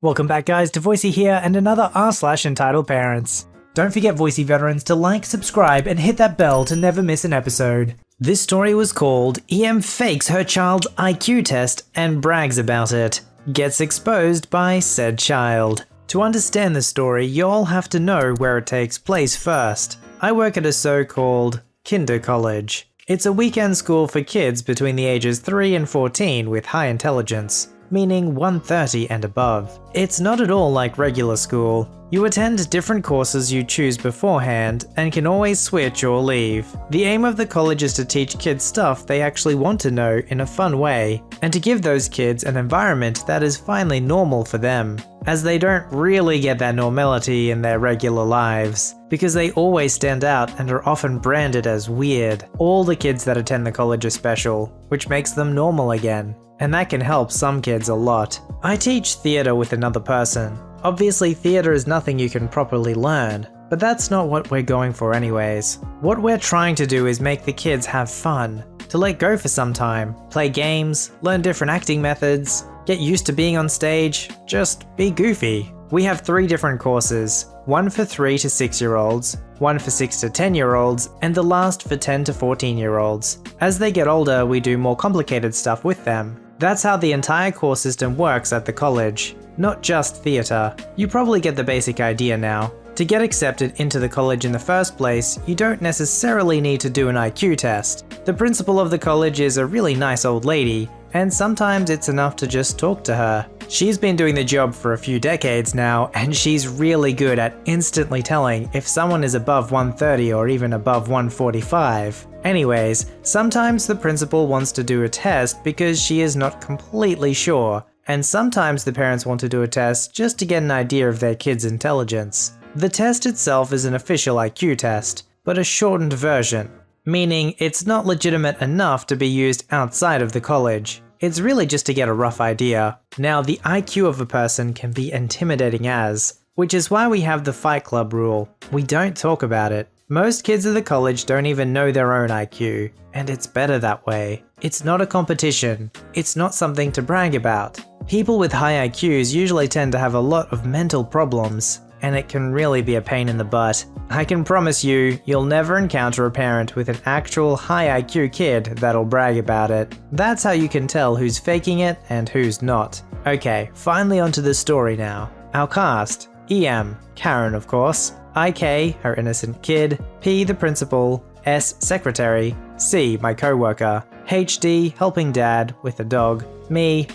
Welcome back guys to Voicey here and another r/EntitledParents. Don't forget Voicey veterans to like, subscribe and hit that bell to never miss an episode. This story was called EM Fakes Her Child's IQ Test and Brags About It. Gets exposed by said child. To understand the story, you'll have to know where it takes place first. I work at a so-called kinder college. It's a weekend school for kids between the ages 3 and 14 with high intelligence, meaning 130 and above. It's not at all like regular school. You attend different courses you choose beforehand and can always switch or leave. The aim of the college is to teach kids stuff they actually want to know in a fun way, and to give those kids an environment that is finally normal for them, as they don't really get that normality in their regular lives, because they always stand out and are often branded as weird. All the kids that attend the college are special, which makes them normal again, and that can help some kids a lot. I teach theatre with another person. Obviously theatre is nothing you can properly learn, but that's not what we're going for anyways. What we're trying to do is make the kids have fun, to let go for some time, play games, learn different acting methods, get used to being on stage, just be goofy. We have 3 different courses, one for 3 to 6-year-olds, one for 6 to 10-year-olds, and the last for 10 to 14-year-olds. As they get older, we do more complicated stuff with them. That's how the entire course system works at the college, not just theatre. You probably get the basic idea now. To get accepted into the college in the first place, you don't necessarily need to do an IQ test. The principal of the college is a really nice old lady, and sometimes it's enough to just talk to her. She's been doing the job for a few decades now, and she's really good at instantly telling if someone is above 130 or even above 145. Anyways, sometimes the principal wants to do a test because she is not completely sure, and sometimes the parents want to do a test just to get an idea of their kid's intelligence. The test itself is an official IQ test, but a shortened version, meaning it's not legitimate enough to be used outside of the college. It's really just to get a rough idea. Now, the IQ of a person can be intimidating as, which is why we have the Fight Club rule. We don't talk about it. Most kids at the college don't even know their own IQ, and it's better that way. It's not a competition. It's not something to brag about. People with high IQs usually tend to have a lot of mental problems, and it can really be a pain in the butt. I can promise you, you'll never encounter a parent with an actual high IQ kid that'll brag about it. That's how you can tell who's faking it and who's not. Okay, finally onto the story now. Our cast: EM, Karen of course, IK, her innocent kid, P, the principal, S, secretary, C, my co-worker, HD, helping dad with a dog, me,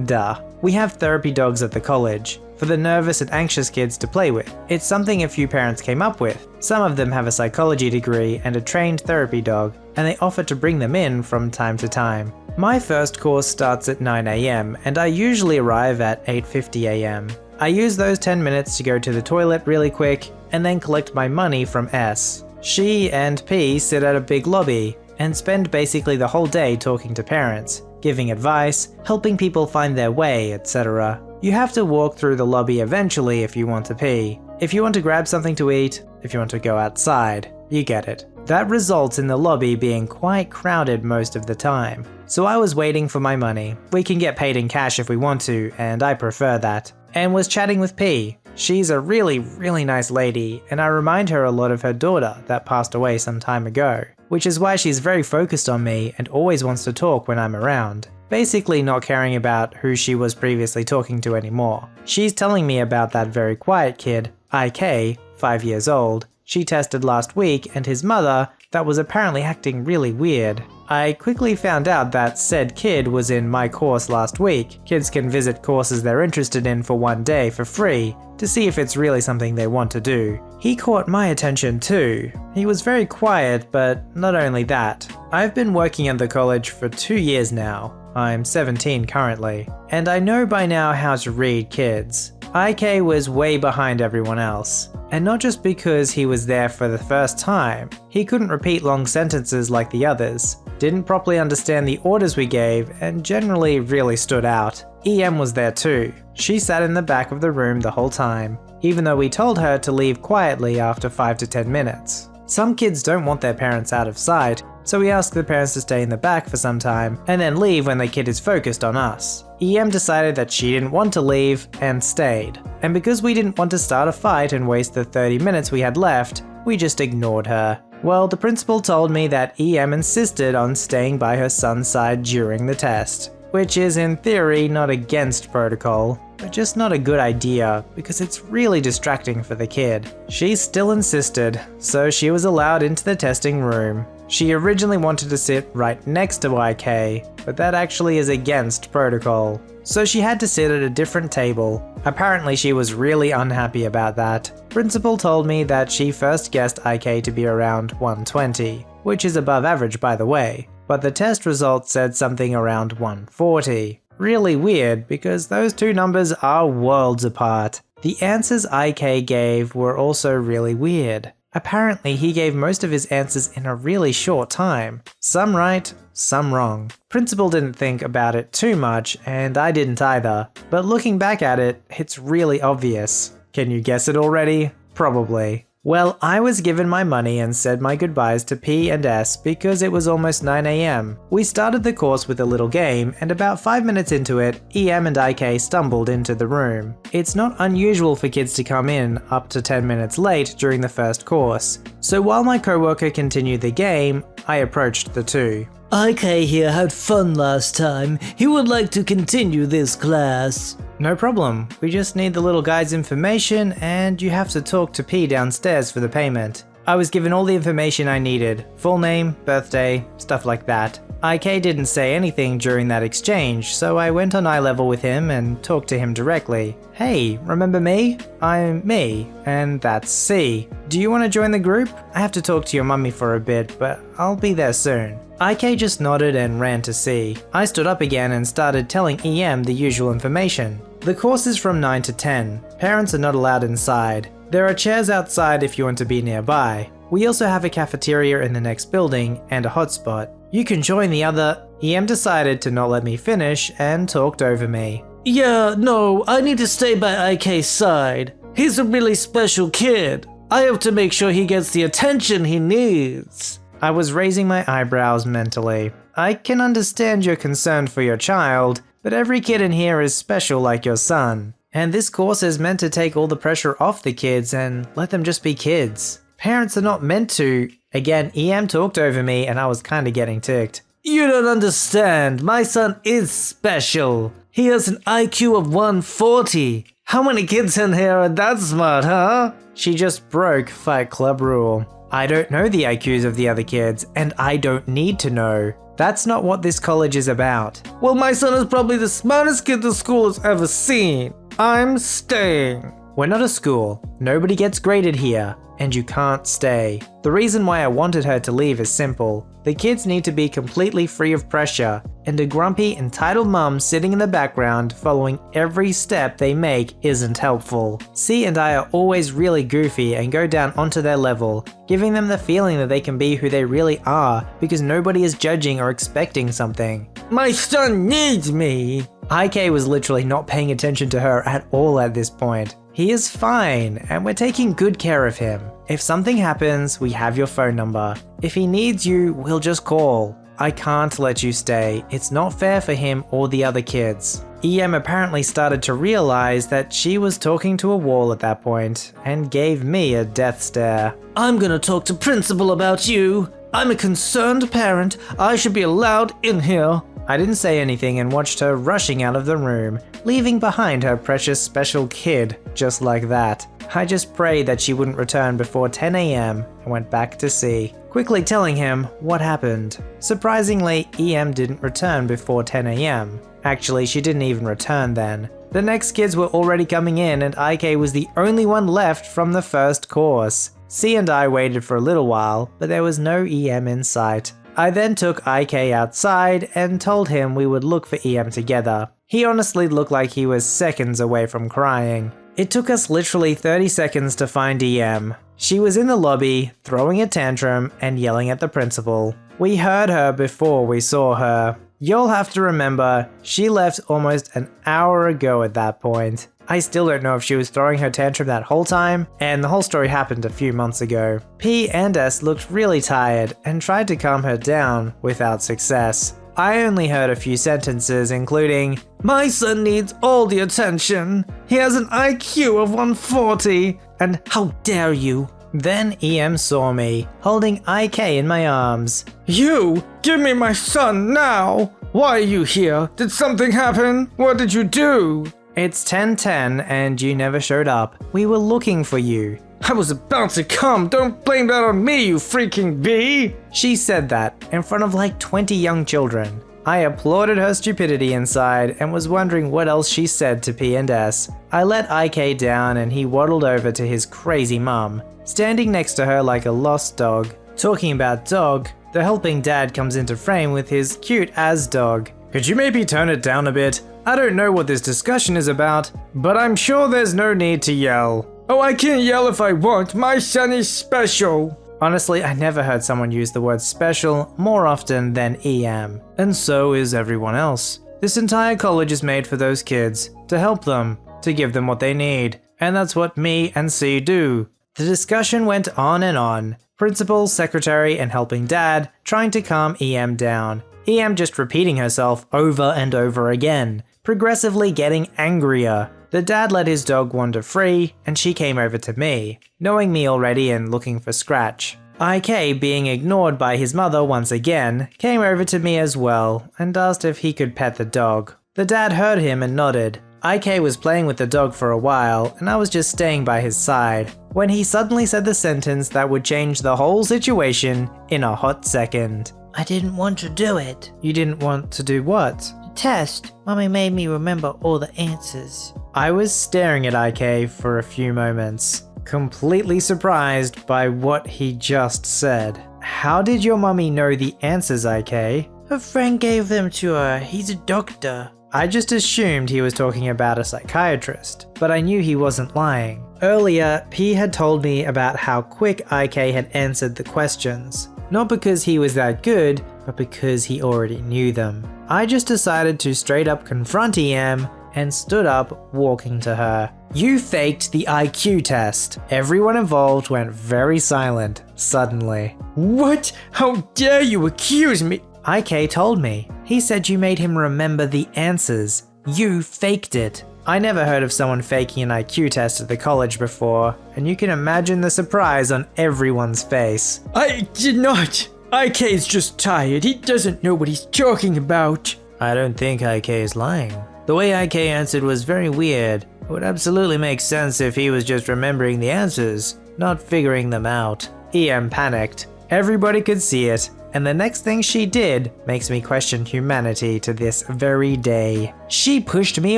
duh. We have therapy dogs at the college for the nervous and anxious kids to play with. It's something a few parents came up with. Some of them have a psychology degree and a trained therapy dog, and they offer to bring them in from time to time. My first course starts at 9 AM and I usually arrive at 8:50 AM. I use those 10 minutes to go to the toilet really quick and then collect my money from S. She and P sit at a big lobby and spend basically the whole day talking to parents, giving advice, helping people find their way, etc. You have to walk through the lobby eventually if you want to pee, if you want to grab something to eat, if you want to go outside, you get it. That results in the lobby being quite crowded most of the time. So I was waiting for my money. We can get paid in cash if we want to, and I prefer that. And was chatting with P. She's a really nice lady, and I remind her a lot of her daughter that passed away some time ago, which is why she's very focused on me and always wants to talk when I'm around. Basically not caring about who she was previously talking to anymore. She's telling me about that very quiet kid, IK, 5 years old, she tested last week, and his mother that was apparently acting really weird. I quickly found out that said kid was in my course last week. Kids can visit courses they're interested in for one day for free to see if it's really something they want to do. He caught my attention too. He was very quiet, but not only that. I've been working at the college for 2 years now. I'm 17 currently, and I know by now how to read kids. IK was way behind everyone else, and not just because he was there for the first time. He couldn't repeat long sentences like the others, didn't properly understand the orders we gave, and generally really stood out. EM was there too. She sat in the back of the room the whole time, even though we told her to leave quietly after 5 to 10 minutes. Some kids don't want their parents out of sight, so we ask the parents to stay in the back for some time and then leave when the kid is focused on us. EM decided that she didn't want to leave and stayed. And because we didn't want to start a fight and waste the 30 minutes we had left, we just ignored her. Well, the principal told me that EM insisted on staying by her son's side during the test, which is in theory not against protocol, but just not a good idea because it's really distracting for the kid. She still insisted, so she was allowed into the testing room. She originally wanted to sit right next to IK, but that actually is against protocol, so she had to sit at a different table. Apparently she was really unhappy about that. Principal told me that she first guessed IK to be around 120, which is above average by the way, but the test results said something around 140. Really weird because those two numbers are worlds apart. The answers IK gave were also really weird. Apparently he gave most of his answers in a really short time. Some right, some wrong. Principal didn't think about it too much, and I didn't either. But looking back at it, it's really obvious. Can you guess it already? Probably. Well, I was given my money and said my goodbyes to P and S because it was almost 9 AM. We started the course with a little game, and about 5 minutes into it, EM and IK stumbled into the room. It's not unusual for kids to come in up to 10 minutes late during the first course. So while my coworker continued the game, I approached the two. IK here had fun last time. He would like to continue this class. No problem, we just need the little guy's information and you have to talk to P downstairs for the payment. I was given all the information I needed, full name, birthday, stuff like that. IK didn't say anything during that exchange, so I went on eye level with him and talked to him directly. Hey, remember me? I'm me, and that's C. Do you want to join the group? I have to talk to your mummy for a bit, but I'll be there soon. IK just nodded and ran to C. I stood up again and started telling EM the usual information. The course is from 9 to 10. Parents are not allowed inside. There are chairs outside if you want to be nearby. We also have a cafeteria in the next building and a hotspot. You can join the other. EM decided to not let me finish and talked over me. Yeah, no, I need to stay by IK's side. He's a really special kid. I have to make sure he gets the attention he needs. I was raising my eyebrows mentally. I can understand your concern for your child, but every kid in here is special like your son. And this course is meant to take all the pressure off the kids and let them just be kids. Parents are not meant to. Again, EM talked over me and I was kinda getting ticked. You don't understand. My son is special. He has an IQ of 140. How many kids in here are that smart, huh? She just broke Fight Club rule. I don't know the IQs of the other kids, and I don't need to know. That's not what this college is about. Well, my son is probably the smartest kid the school has ever seen. I'm staying. We're not a school. Nobody gets graded here, and you can't stay. The reason why I wanted her to leave is simple. The kids need to be completely free of pressure, and a grumpy, entitled mum sitting in the background following every step they make isn't helpful. C and I are always really goofy and go down onto their level, giving them the feeling that they can be who they really are because nobody is judging or expecting something. My son needs me. IK was literally not paying attention to her at all at this point. He is fine, and we're taking good care of him. If something happens, we have your phone number. If he needs you, we'll just call. I can't let you stay. It's not fair for him or the other kids. EM apparently started to realize that she was talking to a wall at that point, and gave me a death stare. I'm gonna talk to principal about you. I'm a concerned parent. I should be allowed in here. I didn't say anything and watched her rushing out of the room, leaving behind her precious special kid, just like that. I just prayed that she wouldn't return before 10 AM and went back to C, quickly telling him what happened. Surprisingly, EM didn't return before 10 AM. Actually, she didn't even return then. The next kids were already coming in and IK was the only one left from the first course. C and I waited for a little while, but there was no EM in sight. I then took IK outside and told him we would look for EM together. He honestly looked like he was seconds away from crying. It took us literally 30 seconds to find EM. She was in the lobby, throwing a tantrum and yelling at the principal. We heard her before we saw her. You'll have to remember, she left almost an hour ago at that point. I still don't know if she was throwing her tantrum that whole time, and the whole story happened a few months ago. P and S looked really tired and tried to calm her down without success. I only heard a few sentences including, "My son needs all the attention. He has an IQ of 140, and how dare you?" Then EM saw me, holding IK in my arms. You! Give me my son now! Why are you here? Did something happen? What did you do? It's 10:10 and you never showed up. We were looking for you. I was about to come. Don't blame that on me, you freaking bee! She said that in front of like 20 young children. I applauded her stupidity inside and was wondering what else she said to P and S. I let IK down and he waddled over to his crazy mum, standing next to her like a lost dog. Talking about dog, the helping dad comes into frame with his cute as dog. Could you maybe tone it down a bit? I don't know what this discussion is about, but I'm sure there's no need to yell. Oh, I can yell if I want. My son is special. Honestly, I never heard someone use the word special more often than EM. And so is everyone else. This entire college is made for those kids, to help them, to give them what they need. And that's what me and C do. The discussion went on and on. Principal, secretary, and helping dad trying to calm EM down. EM just repeating herself over and over again, progressively getting angrier. The dad let his dog wander free, and she came over to me, knowing me already and looking for scratch. IK, being ignored by his mother once again, came over to me as well and asked if he could pet the dog. The dad heard him and nodded. IK was playing with the dog for a while, and I was just staying by his side, when he suddenly said the sentence that would change the whole situation in a hot second. I didn't want to do it. You didn't want to do what? The test. Mommy made me remember all the answers. I was staring at IK for a few moments, completely surprised by what he just said. How did your mummy know the answers, IK? Her friend gave them to her. He's a doctor. I just assumed he was talking about a psychiatrist, but I knew he wasn't lying. Earlier, P had told me about how quick IK had answered the questions. Not because he was that good, but because he already knew them. I just decided to straight up confront EM and stood up, walking to her. You faked the IQ test. Everyone involved went very silent, suddenly. What? How dare you accuse me? IK told me. He said you made him remember the answers. You faked it. I never heard of someone faking an IQ test at the college before, and you can imagine the surprise on everyone's face. I did not. IK is just tired. He doesn't know what he's talking about. I don't think IK is lying. The way IK answered was very weird. It would absolutely make sense if he was just remembering the answers, not figuring them out. EM panicked. Everybody could see it. And the next thing she did makes me question humanity to this very day. She pushed me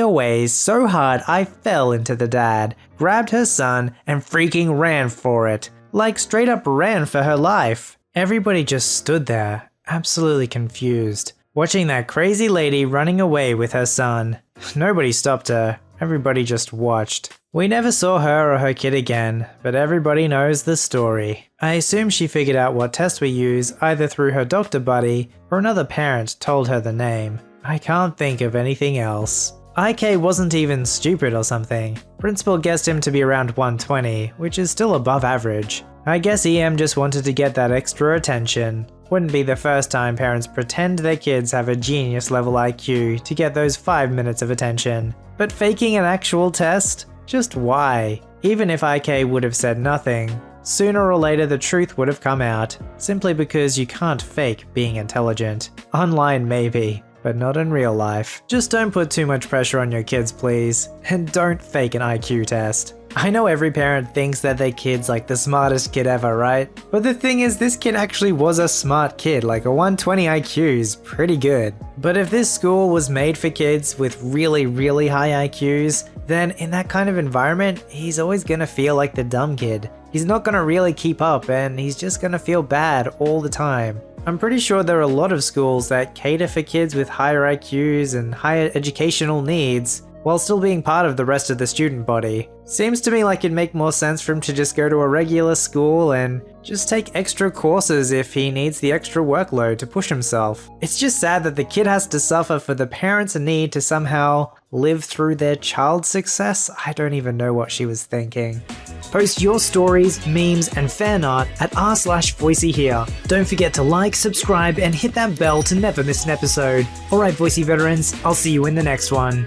away so hard I fell into the dad, grabbed her son, and freaking ran for it. Like straight up ran for her life. Everybody just stood there, absolutely confused, watching that crazy lady running away with her son. Nobody stopped her. Everybody just watched. We never saw her or her kid again, but everybody knows the story. I assume she figured out what test we use either through her doctor buddy or another parent told her the name. I can't think of anything else. IK wasn't even stupid or something. Principal guessed him to be around 120, which is still above average. I guess EM just wanted to get that extra attention. Wouldn't be the first time parents pretend their kids have a genius level IQ to get those 5 minutes of attention. But faking an actual test? Just why? Even if IK would have said nothing, sooner or later the truth would have come out, simply because you can't fake being intelligent. Online maybe, but not in real life. Just don't put too much pressure on your kids, please, and don't fake an IQ test. I know every parent thinks that their kid's like the smartest kid ever, right? But the thing is, this kid actually was a smart kid, like a 120 IQ is pretty good. But if this school was made for kids with really, really high IQs, then in that kind of environment, he's always gonna feel like the dumb kid. He's not gonna really keep up and he's just gonna feel bad all the time. I'm pretty sure there are a lot of schools that cater for kids with higher IQs and higher educational needs, while still being part of the rest of the student body. Seems to me like it'd make more sense for him to just go to a regular school and just take extra courses if he needs the extra workload to push himself. It's just sad that the kid has to suffer for the parents' need to somehow live through their child's success. I don't even know what she was thinking. Post your stories, memes, and fan art at r/VoiceyHere. Don't forget to like, subscribe, and hit that bell to never miss an episode. Alright, Voicey veterans, I'll see you in the next one.